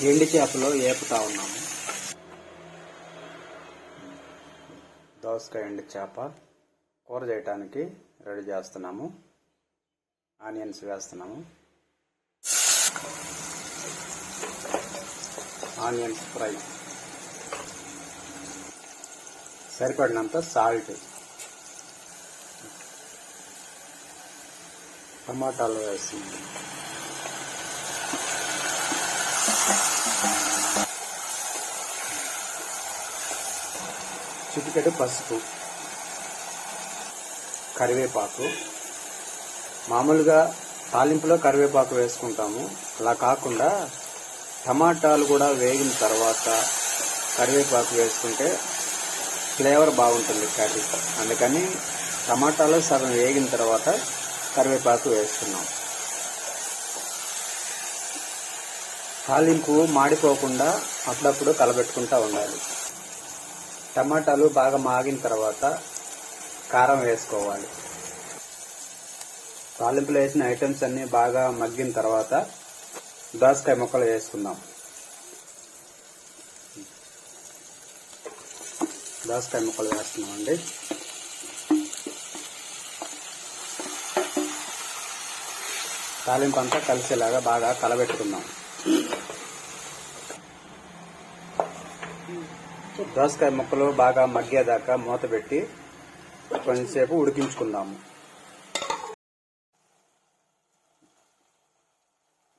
ఎండి చేపలు ఏపుతా ఉన్నాము. దోసకాయ ఎండి చేప కూర చేయడానికి రెడీ చేస్తున్నాము. ఆనియన్స్ వేస్తున్నాము. ఆనియన్స్ ఫ్రై, సరిపడినంత సాల్ట్, టమాటాలు వేస్తున్నాము. చిటికెడు పసుపు, కరివేపాకు. మామూలుగా తాలింపులో కరివేపాకు వేసుకుంటాము. అలా కాకుండా టమాటాలు కూడా వేగిన తర్వాత కరివేపాకు వేసుకుంటే ఫ్లేవర్ బాగుంటుంది కర్రీ. అందుకని టమాటాలు సగం వేగిన తర్వాత కరివేపాకు వేస్తున్నాం. తాలింపు మాడిపోకుండా అప్పుడప్పుడు కలబెట్టుకుంటూ ఉండాలి. టమాటాలు బాగా మాగిన తర్వాత కారం వేసుకోవాలి. తాలింపులో వేసిన ఐటమ్స్ అన్నీ బాగా మగ్గిన తర్వాత దోసకాయ ముక్కలు వేసుకుందాం. దోసకాయ ముక్కలు వేస్తున్నామండి. తాలింపు అంతా కలిసేలాగా బాగా కలబెట్టుకుందాం. దోసకాయ ముక్కలు బాగా మగ్గేదాకా మూత పెట్టి కొంచెంసేపు ఉడికించుకుందాము.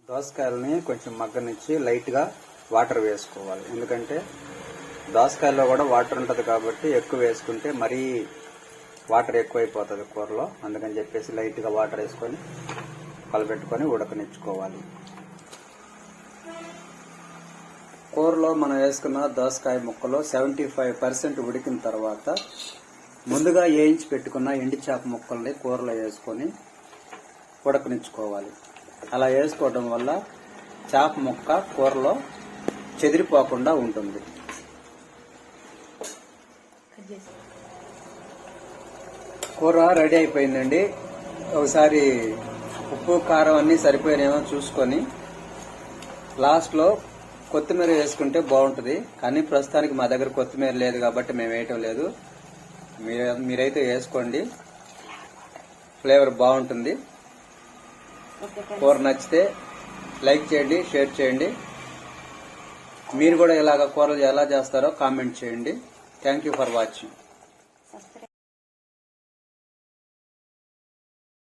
దోసకాయలని కొంచెం మగ్గనిచ్చి లైట్గా వాటర్ వేసుకోవాలి. ఎందుకంటే దోసకాయల్లో కూడా వాటర్ ఉంటుంది కాబట్టి ఎక్కువ వేసుకుంటే మరీ వాటర్ ఎక్కువైపోతుంది కూరలో. అందుకని చెప్పేసి లైట్గా వాటర్ వేసుకొని కలబెట్టుకొని ఉడకనిచ్చుకోవాలి. కూరలో మనం వేసుకున్న దోసకాయ ముక్కలు 75% ఉడికిన తర్వాత ముందుగా వేయించి పెట్టుకున్న ఎండి చేప ముక్కల్ని కూరలో వేసుకొని ఉడకనిచ్చుకోవాలి. అలా వేసుకోవడం వల్ల చేప ముక్క కూరలో చెదిరిపోకుండా ఉంటుంది. కూర రెడీ అయిపోయిందండి. ఒకసారి ఉప్పు కారం అన్నీ సరిపోయినాయేమో చూసుకొని లాస్ట్లో కొత్తిమీర వేసుకుంటే బాగుంటుంది. కానీ ప్రస్తుతానికి మా దగ్గర కొత్తిమీర లేదు కాబట్టి మేము వేయటం లేదు. మీరైతే వేసుకోండి, ఫ్లేవర్ బాగుంటుంది. కూర నచ్చితే లైక్ చేయండి, షేర్ చేయండి. మీరు కూడా ఇలాగ కూరలు ఎలా చేస్తారో కామెంట్ చేయండి. Thank you for watching.